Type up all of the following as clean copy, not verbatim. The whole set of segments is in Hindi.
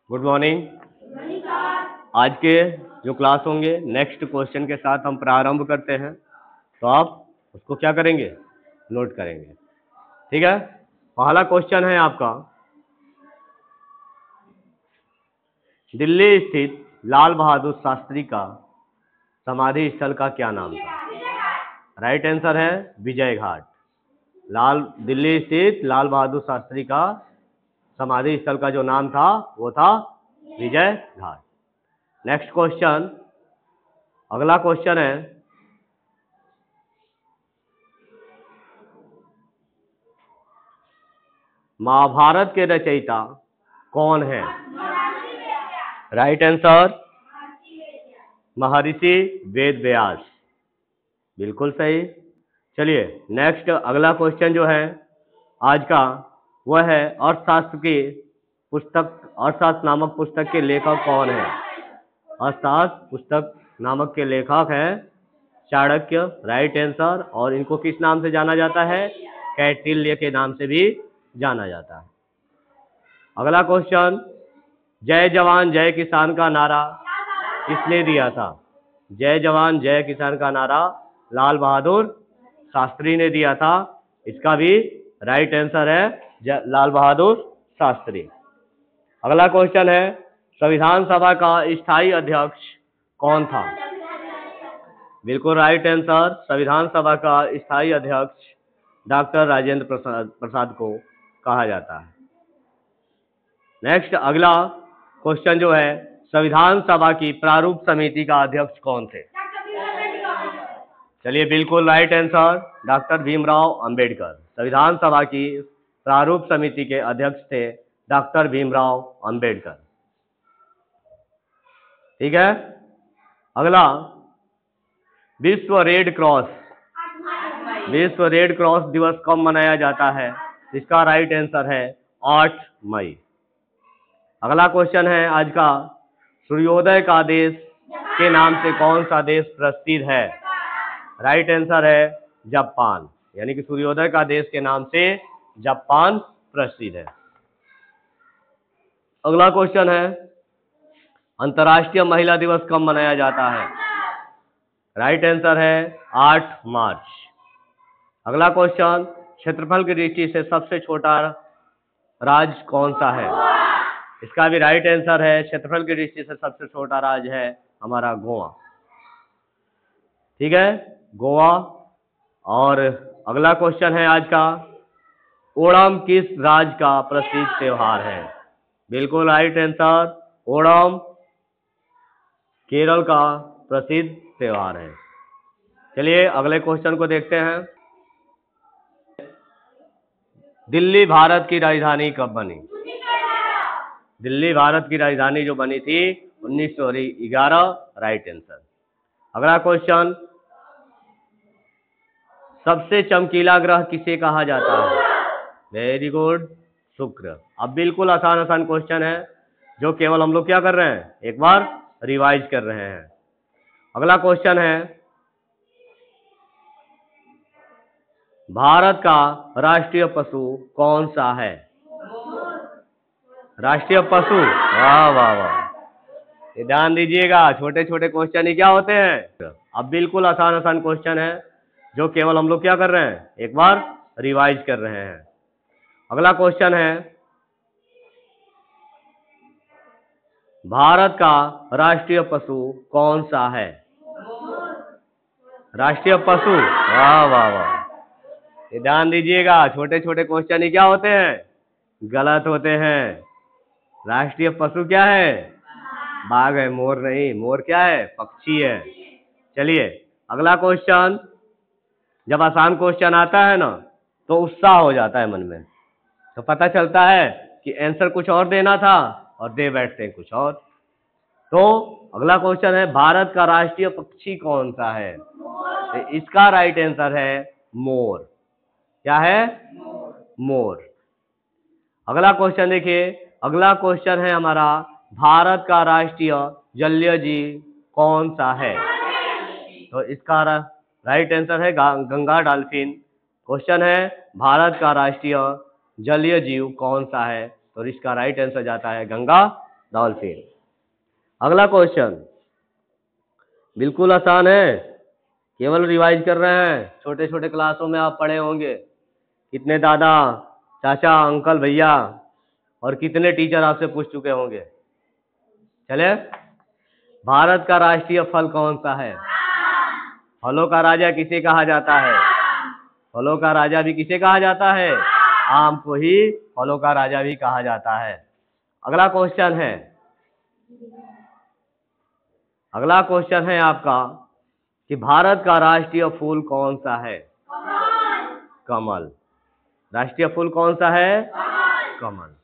Good morning. आज के जो क्लास होंगे नेक्स्ट क्वेश्चन के साथ हम प्रारंभ करते हैं, तो आप उसको क्या करेंगे, नोट करेंगे। ठीक है। पहला क्वेश्चन है आपका, दिल्ली स्थित लाल बहादुर शास्त्री का समाधि स्थल का क्या नाम था? राइट आंसर है विजय घाट। दिल्ली स्थित लाल बहादुर शास्त्री का समाधि स्थल का जो नाम था वो था विजय घाट। नेक्स्ट क्वेश्चन, अगला क्वेश्चन है, महाभारत के रचयिता कौन है? राइट आंसर महर्षि वेद व्यास। बिल्कुल सही। चलिए नेक्स्ट अगला क्वेश्चन जो है आज का वह है, अर्थशास्त्र नामक पुस्तक के लेखक कौन है? अर्थशास्त्र पुस्तक नामक के लेखक हैं चाणक्य। Right answer. और इनको किस नाम से जाना जाता है? कौटिल्य के नाम से भी जाना जाता है। अगला क्वेश्चन, जय जवान जय किसान का नारा किसने दिया था? जय जवान जय किसान का नारा लाल बहादुर शास्त्री ने दिया था। इसका भी राइट आंसर है लाल बहादुर शास्त्री। अगला क्वेश्चन है, संविधान सभा का स्थायी अध्यक्ष कौन था? बिल्कुल राइट आंसर, संविधान सभा का स्थायी अध्यक्ष डॉक्टर राजेंद्र प्रसाद को कहा जाता है। नेक्स्ट अगला क्वेश्चन जो है, संविधान सभा की प्रारूप समिति का अध्यक्ष कौन थे? चलिए बिल्कुल right answer, doctor Bhimrao Ambedkar. संविधान सभा की प्रारूप समिति के अध्यक्ष थे डॉक्टर भीमराव अंबेडकर। ठीक है। अगला, विश्व रेड क्रॉस दिवस कब मनाया जाता है? इसका राइट आंसर है 8 मई। अगला क्वेश्चन है आज का, सूर्योदय का देश के नाम से कौन सा देश प्रसिद्ध है? राइट आंसर है जापान, यानी कि सूर्योदय का देश के नाम से जापान प्रसिद्ध है। अगला क्वेश्चन है, अंतर्राष्ट्रीय महिला दिवस कब मनाया जाता है? राइट आंसर है 8 मार्च। अगला क्वेश्चन, क्षेत्रफल की दृष्टि से सबसे छोटा राज्य कौन सा है? इसका भी राइट आंसर है, क्षेत्रफल की दृष्टि से सबसे छोटा राज्य है हमारा गोवा। ठीक है, गोवा। और अगला क्वेश्चन है आज का, ओणम किस राज्य का प्रसिद्ध त्योहार है? बिल्कुल राइट आंसर, ओणम केरल का प्रसिद्ध त्योहार है। चलिए अगले क्वेश्चन को देखते हैं, दिल्ली भारत की राजधानी कब बनी? दिल्ली भारत की राजधानी जो बनी थी 1911। Right answer. अगला क्वेश्चन, सबसे चमकीला ग्रह किसे कहा जाता है? वेरी गुड, शुक्र। अब बिल्कुल आसान क्वेश्चन है जो केवल हम लोग क्या कर रहे हैं, एक बार रिवाइज कर रहे हैं। अगला क्वेश्चन है, भारत का राष्ट्रीय पशु कौन सा है? राष्ट्रीय पशु, वाह वाह वाह, ये ध्यान दीजिएगा, छोटे छोटे क्वेश्चन ही क्या होते हैं। अब बिल्कुल आसान क्वेश्चन है जो केवल हम लोग क्या कर रहे हैं, एक बार रिवाइज कर रहे हैं। अगला क्वेश्चन है, भारत का राष्ट्रीय पशु कौन सा है? राष्ट्रीय पशु, वाह वाह वाह, ये ध्यान दीजिएगा, छोटे छोटे क्वेश्चन ही क्या होते हैं, गलत होते हैं। राष्ट्रीय पशु क्या है? बाघ है, मोर नहीं। मोर क्या है? पक्षी है। चलिए अगला क्वेश्चन, जब आसान क्वेश्चन आता है ना तो उत्साह हो जाता है मन में, तो पता चलता है कि आंसर कुछ और देना था और दे बैठते हैं कुछ और। तो अगला क्वेश्चन है, भारत का राष्ट्रीय पक्षी कौन सा है? तो इसका राइट आंसर है मोर। क्या है? मोर। अगला क्वेश्चन देखिए, अगला क्वेश्चन है हमारा, भारत का राष्ट्रीय जलीय जीव कौन सा है? तो इसका राइट आंसर है गंगा डॉल्फिन। क्वेश्चन है, भारत का राष्ट्रीय जलीय जीव कौन सा है? तो इसका राइट आंसर जाता है गंगा डॉल्फिन। अगला क्वेश्चन बिल्कुल आसान है, केवल रिवाइज कर रहे हैं। छोटे छोटे क्लासों में आप पढ़े होंगे, कितने दादा चाचा अंकल भैया और कितने टीचर आपसे पूछ चुके होंगे। चले, भारत का राष्ट्रीय फल कौन सा है? फलों का राजा किसे कहा जाता है? फलों का राजा भी किसे कहा जाता है? आम को ही फलों का राजा भी कहा जाता है। अगला क्वेश्चन है आपका कि भारत का राष्ट्रीय फूल कौन सा है? कमल। राष्ट्रीय फूल कौन सा है? कमल।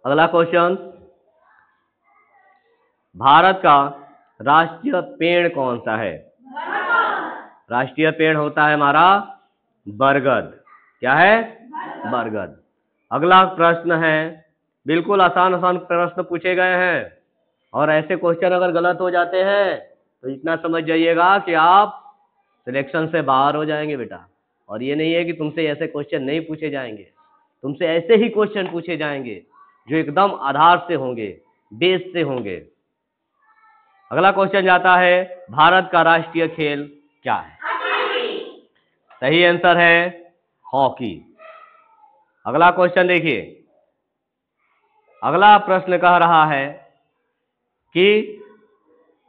अगला क्वेश्चन, भारत का राष्ट्रीय पेड़ कौन सा है? राष्ट्रीय पेड़ होता है हमारा बरगद। क्या है? बरगद। अगला प्रश्न है, बिल्कुल आसान आसान प्रश्न पूछे गए हैं और ऐसे क्वेश्चन अगर गलत हो जाते हैं तो इतना समझ जाइएगा कि आप सिलेक्शन से बाहर हो जाएंगे बेटा। और ये नहीं है कि तुमसे ऐसे क्वेश्चन नहीं पूछे जाएंगे, तुमसे ऐसे ही क्वेश्चन पूछे जाएंगे जो एकदम आधार से होंगे, बेस से होंगे। अगला क्वेश्चन जाता है, भारत का राष्ट्रीय खेल क्या है? सही आंसर है हॉकी। अगला क्वेश्चन देखिए, अगला प्रश्न कह रहा है कि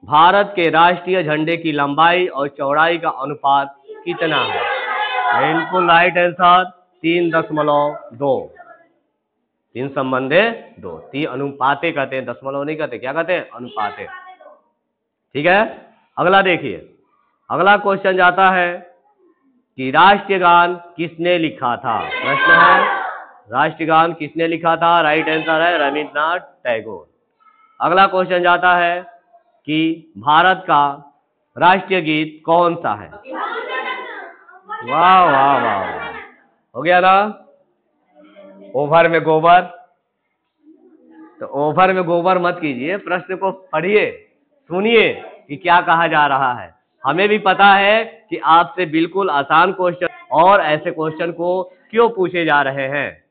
भारत के राष्ट्रीय झंडे की लंबाई और चौड़ाई का अनुपात कितना है? बिल्कुल राइट आंसर 3.2। 3 संबंधे 2। 3 अनुपाते कहते हैं, दशमलव नहीं कहते। क्या कहते हैं? अनुपाते। ठीक है। अगला देखिए, अगला क्वेश्चन जाता है कि राष्ट्रीय गान किसने लिखा था? प्रश्न है राष्ट्रीय गान किसने लिखा था? राइट आंसर है रविंद्रनाथ टैगोर। अगला क्वेश्चन जाता है कि भारत का राष्ट्रीय गीत कौन सा है? वाह वाह वाह, हो गया ना। ओभर में गोबर, तो ओभर में गोबर मत कीजिए, प्रश्न को पढ़िए, सुनिए कि क्या कहा जा रहा है। हमें भी पता है कि आपसे बिल्कुल आसान क्वेश्चन और ऐसे क्वेश्चन को क्यों पूछे जा रहे हैं,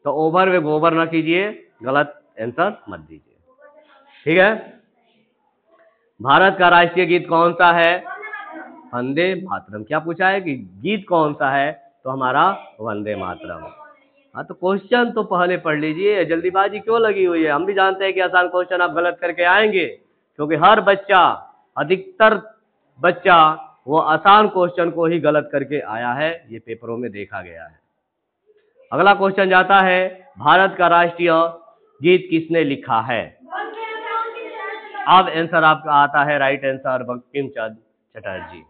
तो ओभर में गोबर न कीजिए, गलत आंसर मत दीजिए। ठीक है। भारत का राष्ट्रीय गीत कौन सा है? वंदे मातरम। क्या पूछा है कि गीत कौन सा है? तो हमारा वंदे मातरम। हाँ, तो क्वेश्चन तो पहले पढ़ लीजिए, जल्दीबाजी क्यों लगी हुई है? हम भी जानते हैं कि आसान क्वेश्चन आप गलत करके आएंगे, क्योंकि हर बच्चा, अधिकतर बच्चा वो आसान क्वेश्चन को ही गलत करके आया है, ये पेपरों में देखा गया है। अगला क्वेश्चन जाता है, भारत का राष्ट्रीय गीत किसने लिखा है? अब आंसर आपका आता है राइट आंसर बंकिम चंद्र चटर्जी।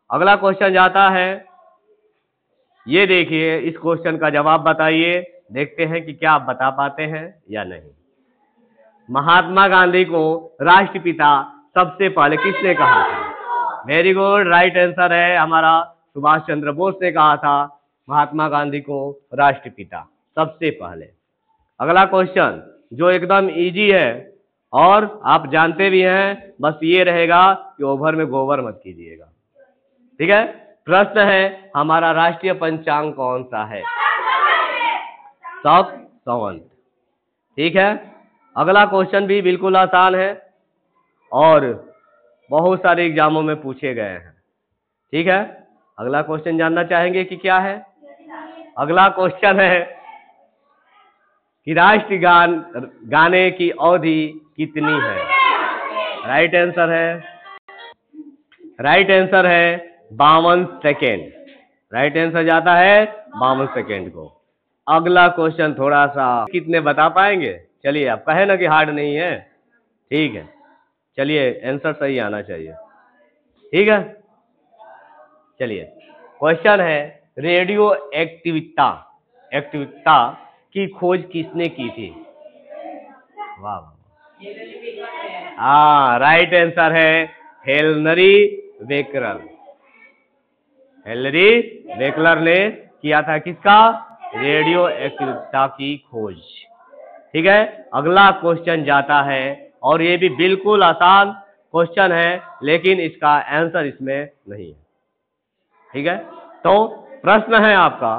अगला क्वेश्चन जाता है, ये देखिए, इस क्वेश्चन का जवाब बताइए, देखते हैं कि क्या आप बता पाते हैं या नहीं। महात्मा गांधी को राष्ट्रपिता सबसे पहले किसने कहा था? वेरी गुड, राइट आंसर है हमारा सुभाष चंद्र बोस ने कहा था महात्मा गांधी को राष्ट्रपिता सबसे पहले। अगला क्वेश्चन जो एकदम इजी है और आप जानते भी हैं, बस ये रहेगा कि ओभर में गोबर मत कीजिएगा। ठीक है। प्रश्न है, हमारा राष्ट्रीय पंचांग कौन सा है? सब संवत। ठीक है। अगला क्वेश्चन भी बिल्कुल आसान है और बहुत सारे एग्जामों में पूछे गए हैं। ठीक है। अगला क्वेश्चन जानना चाहेंगे कि क्या है? अगला क्वेश्चन है कि राष्ट्रीय गान गाने की अवधि कितनी है? राइट आंसर है 52 सेकेंड। राइट आंसर जाता है 52 सेकेंड को। अगला क्वेश्चन थोड़ा सा कितने बता पाएंगे? चलिए, आप कहे ना कि हार्ड नहीं है, ठीक है, चलिए आंसर सही आना चाहिए। ठीक है। चलिए, क्वेश्चन है, रेडियो एक्टिविटा की खोज किसने की थी? वाह, हाँ, राइट आंसर है हेनरी बेकरल। हेनरी बेकलर ने किया था किसका? रेडियो एक्टिविटा की खोज। ठीक है। अगला क्वेश्चन जाता है और ये भी बिल्कुल आसान क्वेश्चन है, लेकिन इसका आंसर इसमें नहीं है। ठीक है। तो प्रश्न है आपका,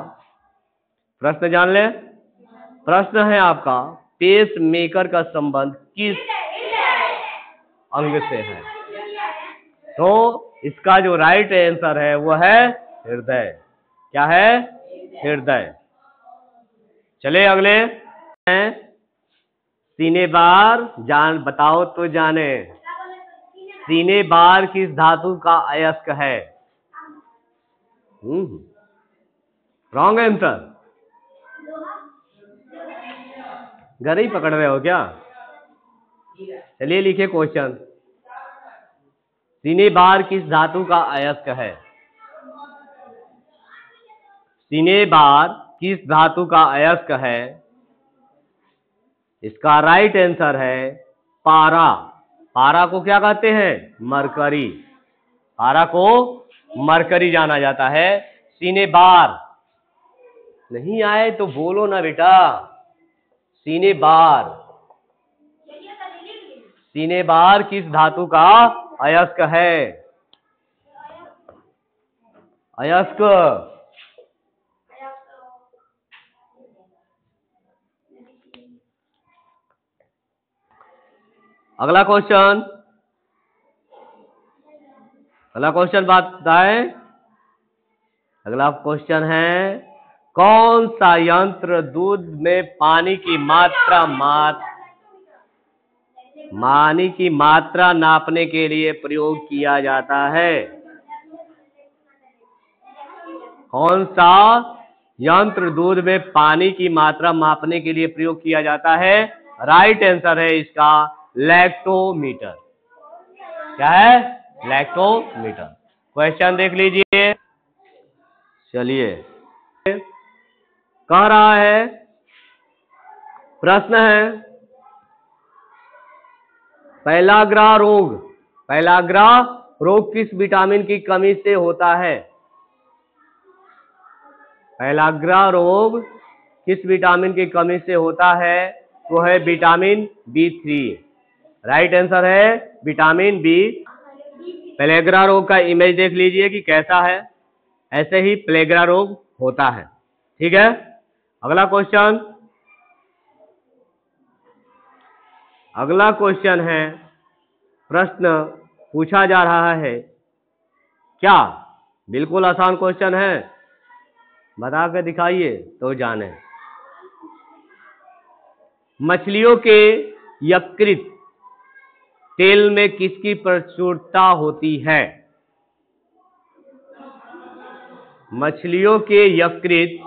प्रश्न जान ले, प्रश्न है आपका, पेस मेकर का संबंध किस अंग से है? तो इसका जो राइट आंसर है वो है हृदय। क्या है? हृदय। चले अगले हैं, सीने बार जान बताओ तो जाने, सीने बार किस धातु का अयस्क है? Wrong answer. घर ही पकड़ रहे हो क्या? चलिए लिखिए क्वेश्चन, सीने बार किस धातु का अयस्क है? सीने बार किस धातु का अयस्क है? इसका राइट आंसर है पारा। पारा को क्या कहते हैं? मरकरी। पारा को मरकरी जाना जाता है। सीने बार नहीं आए तो बोलो ना बेटा। सीने बार, सीने बार किस धातु का अयस्क है? अयस्क। अगला क्वेश्चन, अगला क्वेश्चन बताए। अगला क्वेश्चन है, कौन सा यंत्र दूध में पानी की मात्रा नापने के लिए प्रयोग किया जाता है? कौन सा यंत्र दूध में पानी की मात्रा मापने के लिए प्रयोग किया जाता है? राइट आंसर है इसका लैक्टोमीटर। क्या है? लैक्टोमीटर। क्वेश्चन देख लीजिए। चलिए, कह रहा है, प्रश्न है, पेलाग्रा रोग, पेलाग्रा रोग किस विटामिन की कमी से होता है? पेलाग्रा रोग किस विटामिन की कमी से होता है? वो है विटामिन B3। राइट आंसर है विटामिन बी। पेलाग्रा रोग का इमेज देख लीजिए कि कैसा है, ऐसे ही पेलाग्रा रोग होता है। ठीक है, अगला क्वेश्चन, अगला क्वेश्चन है, प्रश्न पूछा जा रहा है, क्या बिल्कुल आसान क्वेश्चन है, बता के दिखाइए तो जाने। मछलियों के यकृत तेल में किसकी प्रचुरता होती है? मछलियों के यकृत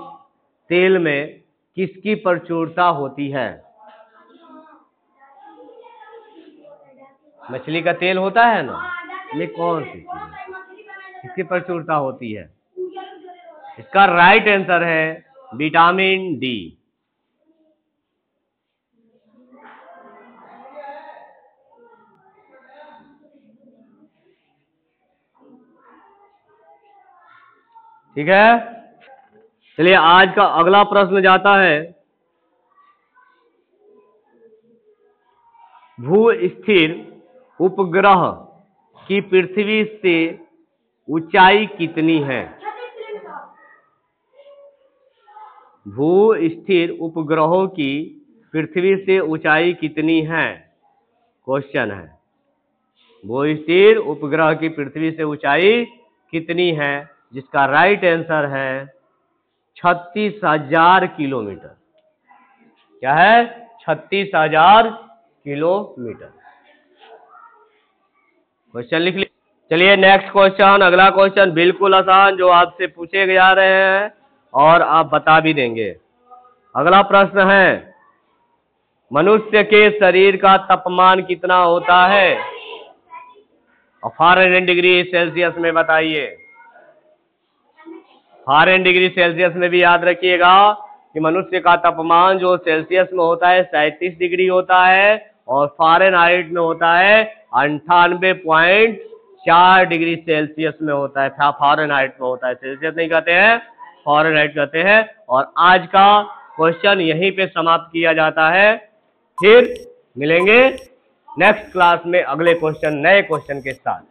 तेल में किसकी प्रचुरता होती है? मछली का तेल होता है ना, ये कौन सी चीज है, किसकी प्रचुरता होती है? इसका राइट आंसर है विटामिन डी। ठीक है, चलिए आज का अगला प्रश्न जाता है, भू स्थिर उपग्रह की पृथ्वी से ऊंचाई कितनी है? भू स्थिर उपग्रहों की पृथ्वी से ऊंचाई कितनी है? क्वेश्चन है, भू स्थिर उपग्रह की पृथ्वी से ऊंचाई कितनी है? जिसका राइट आंसर है 36,000 किलोमीटर। क्या है? 36,000 किलोमीटर। क्वेश्चन लिख लीजिए। चलिए नेक्स्ट क्वेश्चन, अगला क्वेश्चन बिल्कुल आसान जो आपसे पूछे जा रहे हैं और आप बता भी देंगे। अगला प्रश्न है, मनुष्य के शरीर का तापमान कितना होता है? और फ़ारेनहाइट डिग्री सेल्सियस में बताइए। फ़ारेनहाइट डिग्री सेल्सियस में भी याद रखिएगा कि मनुष्य का तापमान जो सेल्सियस में होता है 37 डिग्री होता है और फ़ारेनहाइट में होता है 98.4 डिग्री सेल्सियस में होता है। फ़ारेनहाइट में होता है, सेल्सियस नहीं कहते हैं, फ़ारेनहाइट कहते हैं। और आज का क्वेश्चन यहीं पे समाप्त किया जाता है। फिर मिलेंगे नेक्स्ट क्लास में अगले क्वेश्चन, नए क्वेश्चन के साथ।